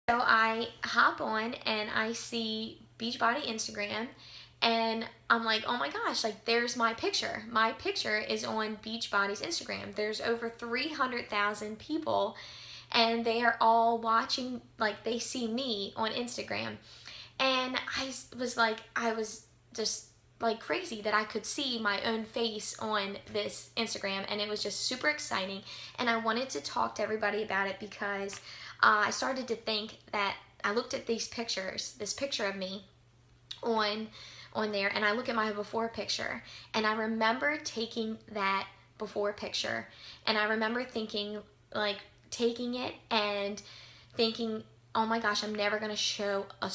So I hop on and I see Beachbody Instagram, and I'm like, oh my gosh, like there's my picture. My picture is on Beachbody's Instagram. There's over 300,000 people, and they are all watching, like they see me on Instagram. And I was just like crazy that I could see my own face on this Instagram, and it was just super exciting. And I wanted to talk to everybody about it because I started to think that I looked at these pictures, this picture of me on there, and I look at my before picture, and I remember taking that before picture, and I remember thinking, like, taking it and thinking, oh my gosh, I'm never gonna show a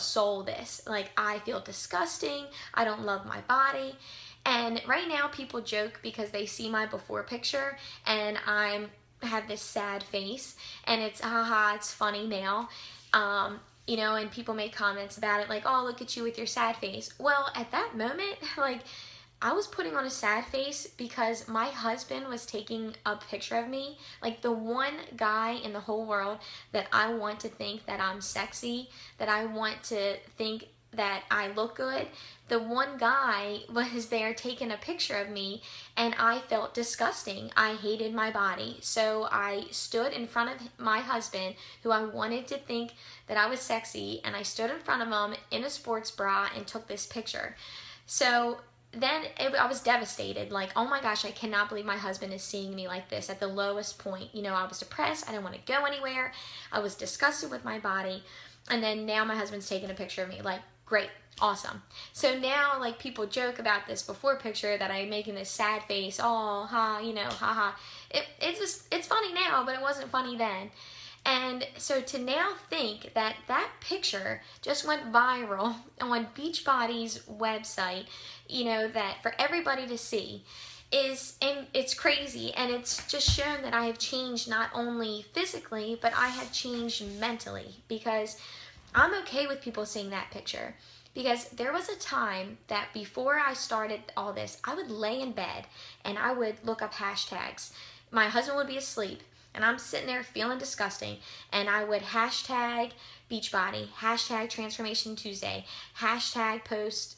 soul this. Like, I feel disgusting. I don't love my body. And right now people joke because they see my before picture and I'm have this sad face, and it's haha, it's funny now. And people make comments about it like, oh, look at you with your sad face. Well, at that moment, like, I was putting on a sad face because my husband was taking a picture of me. Like, the one guy in the whole world that I want to think that I'm sexy, that I want to think that I look good, the one guy was there taking a picture of me, and I felt disgusting. I hated my body. So I stood in front of my husband, who I wanted to think that I was sexy, and I stood in front of him in a sports bra and took this picture. So then I was devastated, like, oh my gosh, I cannot believe my husband is seeing me like this at the lowest point. I was depressed. I didn't want to go anywhere. I was disgusted with my body. And then now my husband's taking a picture of me. Like, great, awesome. So now, like, people joke about this before picture that I'm making this sad face. Oh, ha, ha ha. It's funny now, but it wasn't funny then. And so to now think that that picture just went viral on Beachbody's website, that for everybody to see, and it's crazy, and it's just shown that I have changed not only physically, but I have changed mentally, because I'm okay with people seeing that picture. Because there was a time that before I started all this, I would lay in bed and I would look up hashtags. My husband would be asleep, and I'm sitting there feeling disgusting, and I would hashtag Beachbody, hashtag Transformation Tuesday, hashtag post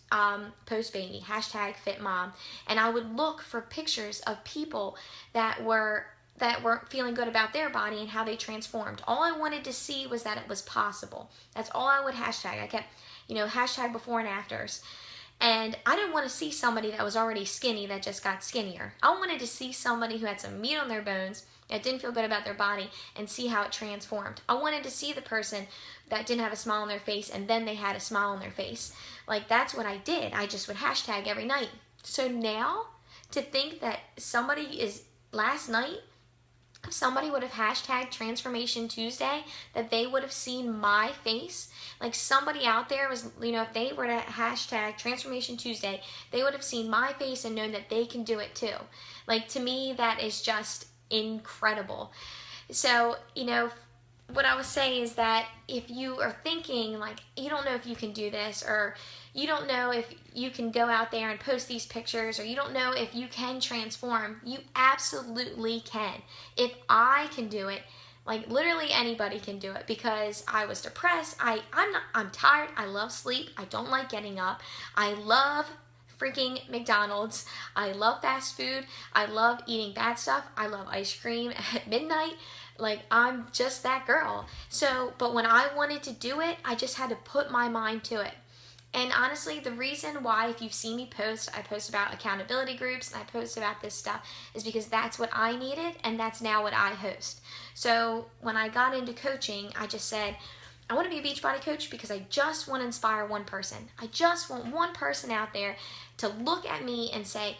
baby, hashtag fit mom, and I would look for pictures of people that weren't feeling good about their body and how they transformed. All I wanted to see was that it was possible. That's all I would hashtag. I kept, hashtag before and afters. And I didn't want to see somebody that was already skinny that just got skinnier. I wanted to see somebody who had some meat on their bones, that didn't feel good about their body, and see how it transformed. I wanted to see the person that didn't have a smile on their face and then they had a smile on their face. Like, that's what I did. I just would hashtag every night. So now, to think that last night, if somebody would have hashtagged Transformation Tuesday, that they would have seen my face. Like, somebody out there was, if they were to hashtag Transformation Tuesday, they would have seen my face and known that they can do it too. Like, to me, that is just incredible. So, what I was saying is that if you are thinking, like, you don't know if you can do this, or you don't know if you can go out there and post these pictures, or you don't know if you can transform, you absolutely can. If I can do it, like, literally anybody can do it, because I was depressed. I'm tired. I love sleep. I don't like getting up. I love freaking McDonald's. I love fast food. I love eating bad stuff. I love ice cream at midnight. Like, I'm just that girl. So, but when I wanted to do it, I just had to put my mind to it. And honestly, the reason why, if you've seen me post, I post about accountability groups and I post about this stuff, is because that's what I needed, and that's now what I host. So when I got into coaching, I just said, I want to be a Beachbody coach because I just want to inspire one person. I just want one person out there to look at me and say,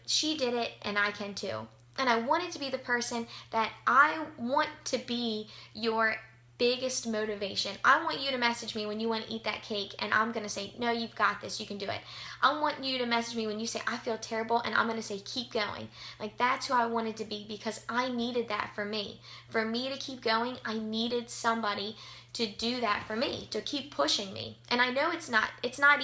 she did it and I can too. And I wanted to be the person that I want to be your biggest motivation. I want you to message me when you want to eat that cake, and I'm going to say, no, you've got this, you can do it. I want you to message me when you say, I feel terrible, and I'm going to say, keep going. Like, that's who I wanted to be, because I needed that for me. For me to keep going, I needed somebody to do that for me, to keep pushing me. And I know it's not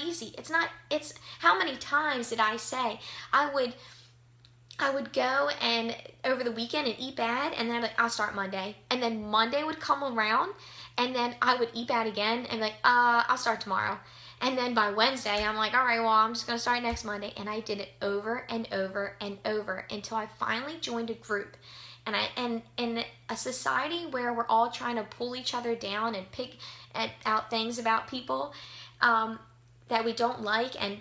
easy. It's how many times did I say I would go and over the weekend and eat bad, and then I'll start Monday. And then Monday would come around And then I would eat bad again and be like, I'll start tomorrow. And then by Wednesday, I'm like, all right, well, I'm just going to start next Monday. And I did it over and over and over until I finally joined a group. And in a society where we're all trying to pull each other down and pick out things about people that we don't like, and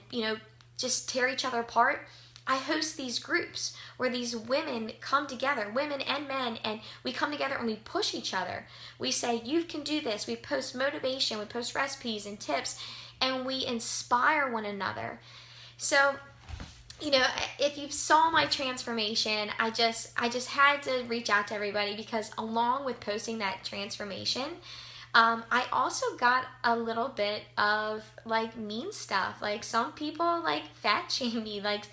just tear each other apart, I host these groups where these women come together, women and men, and we come together and we push each other. We say, you can do this. We post motivation, we post recipes and tips, and we inspire one another. So, if you saw my transformation, I just had to reach out to everybody, because along with posting that transformation, I also got a little bit of like mean stuff. Like some people like fat shame me. Like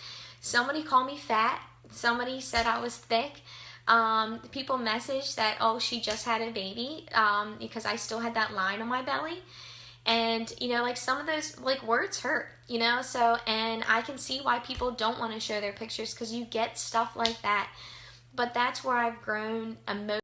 somebody called me fat. Somebody said I was thick. People messaged that, oh, she just had a baby, because I still had that line on my belly. And, like some of those like words hurt, so, and I can see why people don't want to show their pictures, because you get stuff like that. But that's where I've grown emotionally.